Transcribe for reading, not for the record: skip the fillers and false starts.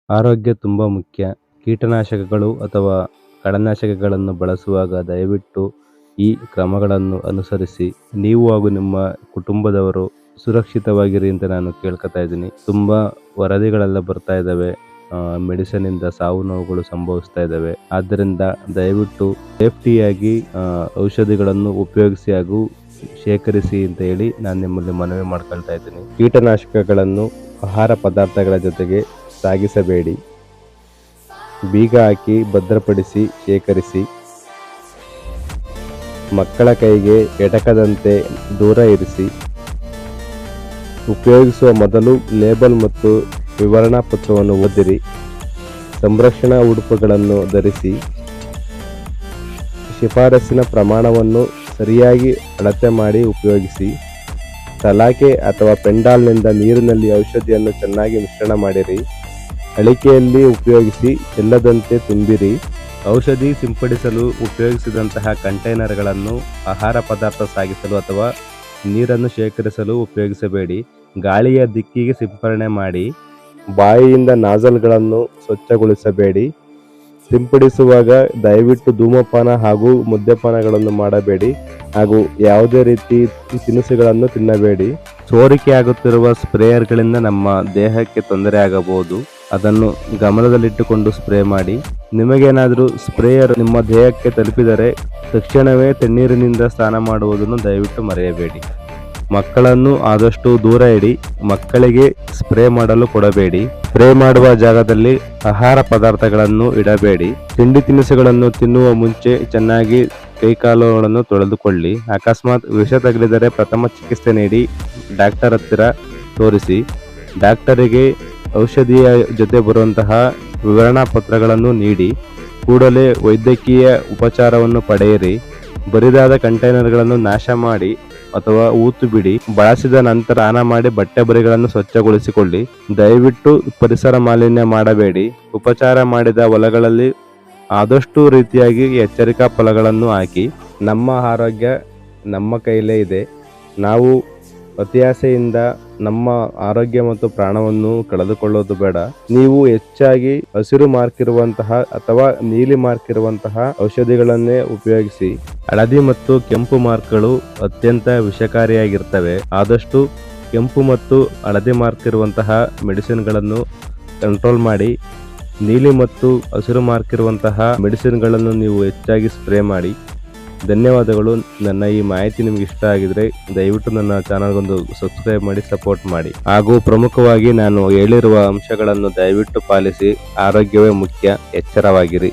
ಆರೋಗ್ಯ ತುಂಬ ಮುಖ್ಯ. ಕೀಟನಾಶಕಗಳು ಅಥವಾ ಕಳೆನಾಶಕಗಳನ್ನು ಬಳಸುವಾಗ ದಯವಿಟ್ಟು ಈ ಕ್ರಮಗಳನ್ನು ಅನುಸರಿಸಿ ನೀವು ಹಾಗೂ ನಿಮ್ಮ ಕುಟುಂಬದವರು ಸುರಕ್ಷಿತವಾಗಿರಿ ಅಂತ ನಾನು ಕೇಳ್ಕೊತಾ ಇದ್ದೀನಿ. ತುಂಬ ವರದಿಗಳೆಲ್ಲ ಬರ್ತಾ ಇದ್ದಾವೆ. ಮೆಡಿಸಿನಿಂದ ಸಾವು ನೋವುಗಳು ಸಂಭವಿಸ್ತಾ ಇದ್ದಾವೆ. ಆದ್ದರಿಂದ ದಯವಿಟ್ಟು ಸೇಫ್ಟಿಯಾಗಿ ಔಷಧಿಗಳನ್ನು ಉಪಯೋಗಿಸಿ ಹಾಗೂ ಶೇಖರಿಸಿ ಅಂತ ಹೇಳಿ ನಾನು ನಿಮ್ಮಲ್ಲಿ ಮನವಿ ಮಾಡ್ಕೊಳ್ತಾ ಇದ್ದೀನಿ. ಕೀಟನಾಶಕಗಳನ್ನು ಆಹಾರ ಪದಾರ್ಥಗಳ ಜೊತೆಗೆ ಸಾಗಿಸಬೇಡಿ. ಬೀಗ ಹಾಕಿ ಭದ್ರಪಡಿಸಿ ಶೇಖರಿಸಿ. ಮಕ್ಕಳ ಕೈಗೆ ಎಟಕದಂತೆ ದೂರ ಇರಿಸಿ. ಉಪಯೋಗಿಸುವ ಮೊದಲು ಲೇಬಲ್ ಮತ್ತು ವಿವರಣಾ ಪತ್ರವನ್ನು ಓದಿರಿ. ಸಂರಕ್ಷಣಾ ಉಡುಪುಗಳನ್ನು ಧರಿಸಿ. ಶಿಫಾರಸಿನ ಪ್ರಮಾಣವನ್ನು ಸರಿಯಾಗಿ ಅಳತೆ ಮಾಡಿ ಉಪಯೋಗಿಸಿ. ಸಲಾಕೆ ಅಥವಾ ಪೆಂಡಾಲ್ನಿಂದ ನೀರಿನಲ್ಲಿ ಔಷಧಿಯನ್ನು ಚೆನ್ನಾಗಿ ಮಿಶ್ರಣ ಮಾಡಿರಿ. ಅಳಿಕೆಯಲ್ಲಿ ಉಪಯೋಗಿಸಿ ಚೆಲ್ಲದಂತೆ ತುಂಬಿರಿ. ಔಷಧಿ ಸಿಂಪಡಿಸಲು ಉಪಯೋಗಿಸಿದಂತಹ ಕಂಟೈನರ್ಗಳನ್ನು ಆಹಾರ ಪದಾರ್ಥ ಸಾಗಿಸಲು ಅಥವಾ ನೀರನ್ನು ಶೇಖರಿಸಲು ಉಪಯೋಗಿಸಬೇಡಿ. ಗಾಳಿಯ ದಿಕ್ಕಿಗೆ ಸಿಂಪರಣೆ ಮಾಡಿ. ಬಾಯಿಯಿಂದ ನಾಜಲ್ಗಳನ್ನು ಸ್ವಚ್ಛಗೊಳಿಸಬೇಡಿ. ಸಿಂಪಡಿಸುವಾಗ ದಯವಿಟ್ಟು ಧೂಮಪಾನ ಹಾಗೂ ಮದ್ಯಪಾನಗಳನ್ನು ಮಾಡಬೇಡಿ ಹಾಗೂ ಯಾವುದೇ ರೀತಿ ತಿನಿಸುಗಳನ್ನು ತಿನ್ನಬೇಡಿ. ಸೋರಿಕೆಯಾಗುತ್ತಿರುವ ಸ್ಪ್ರೇಯರ್ಗಳಿಂದ ನಮ್ಮ ದೇಹಕ್ಕೆ ತೊಂದರೆ ಆಗಬಹುದು. ಅದನ್ನು ಗಮನದಲ್ಲಿಟ್ಟುಕೊಂಡು ಸ್ಪ್ರೇ ಮಾಡಿ. ನಿಮಗೇನಾದರೂ ಸ್ಪ್ರೇಯರ್ ನಿಮ್ಮ ದೇಹಕ್ಕೆ ತಲುಪಿದರೆ ತಕ್ಷಣವೇ ತಣ್ಣೀರಿನಿಂದ ಸ್ನಾನ ಮಾಡುವುದನ್ನು ದಯವಿಟ್ಟು ಮರೆಯಬೇಡಿ. ಮಕ್ಕಳನ್ನು ಆದಷ್ಟು ದೂರ ಇಡಿ. ಮಕ್ಕಳಿಗೆ ಸ್ಪ್ರೇ ಮಾಡಲು ಕೊಡಬೇಡಿ. ಸ್ಪ್ರೇ ಮಾಡುವ ಜಾಗದಲ್ಲಿ ಆಹಾರ ಪದಾರ್ಥಗಳನ್ನು ಇಡಬೇಡಿ. ತಿಂಡಿ ತಿನಿಸುಗಳನ್ನು ತಿನ್ನುವ ಮುಂಚೆ ಚೆನ್ನಾಗಿ ಕೈಕಾಲುಗಳನ್ನು ತೊಳೆದುಕೊಳ್ಳಿ. ಅಕಸ್ಮಾತ್ ವಿಷ ತಗುಲಿದರೆ ಪ್ರಥಮ ಚಿಕಿತ್ಸೆ ನೀಡಿ ಡಾಕ್ಟರ್ ಹತ್ತಿರ ತೋರಿಸಿ. ಡಾಕ್ಟರಿಗೆ ಔಷಧಿಯ ಜೊತೆ ಬರುವಂತಹ ವಿವರಣಾ ಪತ್ರಗಳನ್ನು ನೀಡಿ ಕೂಡಲೇ ವೈದ್ಯಕೀಯ ಉಪಚಾರವನ್ನು ಪಡೆಯಿರಿ. ಬರಿದಾದ ಕಂಟೈನರ್ಗಳನ್ನು ನಾಶ ಮಾಡಿ ಅಥವಾ ಊತು ಬಿಡಿ. ಬಳಸಿದ ನಂತರ ಸ್ನಾನ ಮಾಡಿ ಬಟ್ಟೆ ಬರಿಗಳನ್ನು ಸ್ವಚ್ಛಗೊಳಿಸಿಕೊಳ್ಳಿ. ದಯವಿಟ್ಟು ಪರಿಸರ ಮಾಲಿನ್ಯ ಮಾಡಬೇಡಿ. ಉಪಚಾರ ಮಾಡಿದ ಹೊಲಗಳಲ್ಲಿ ಆದಷ್ಟು ರೀತಿಯಾಗಿ ಎಚ್ಚರಿಕಾ ಫಲಗಳನ್ನು ಹಾಕಿ. ನಮ್ಮ ಆರೋಗ್ಯ ನಮ್ಮ ಕೈಲೇ ಇದೆ. ನಾವು ಅತಿಯಾಸೆಯಿಂದ ನಮ್ಮ ಆರೋಗ್ಯ ಮತ್ತು ಪ್ರಾಣವನ್ನು ಕಳೆದುಕೊಳ್ಳೋದು ಬೇಡ. ನೀವು ಹೆಚ್ಚಾಗಿ ಹಸಿರು ಮಾರ್ಕ್ ಇರುವಂತಹ ಅಥವಾ ನೀಲಿ ಮಾರ್ಕ್ ಇರುವಂತಹ ಔಷಧಿಗಳನ್ನೇ ಉಪಯೋಗಿಸಿ. ಹಳದಿ ಮತ್ತು ಕೆಂಪು ಮಾರ್ಕ್ಗಳು ಅತ್ಯಂತ ವಿಷಕಾರಿಯಾಗಿರ್ತವೆ. ಆದಷ್ಟು ಕೆಂಪು ಮತ್ತು ಹಳದಿ ಮಾರ್ಕ್ ಇರುವಂತಹ ಮೆಡಿಸಿನ್ಗಳನ್ನು ಕಂಟ್ರೋಲ್ ಮಾಡಿ. ನೀಲಿ ಮತ್ತು ಹಸಿರು ಮಾರ್ಕ್ ಇರುವಂತಹ ಮೆಡಿಸಿನ್ಗಳನ್ನು ನೀವು ಹೆಚ್ಚಾಗಿ ಸ್ಪ್ರೇ ಮಾಡಿ. ಧನ್ಯವಾದಗಳು. ನನ್ನ ಈ ಮಾಹಿತಿ ನಿಮ್ಗೆ ಇಷ್ಟ ಆಗಿದ್ರೆ ದಯವಿಟ್ಟು ನನ್ನ ಚಾನಲ್ಗೊಂದು ಸಬ್ಸ್ಕ್ರೈಬ್ ಮಾಡಿ ಸಪೋರ್ಟ್ ಮಾಡಿ. ಹಾಗೂ ಪ್ರಮುಖವಾಗಿ ನಾನು ಹೇಳಿರುವ ಅಂಶಗಳನ್ನು ದಯವಿಟ್ಟು ಪಾಲಿಸಿ. ಆರೋಗ್ಯವೇ ಮುಖ್ಯ. ಎಚ್ಚರವಾಗಿರಿ.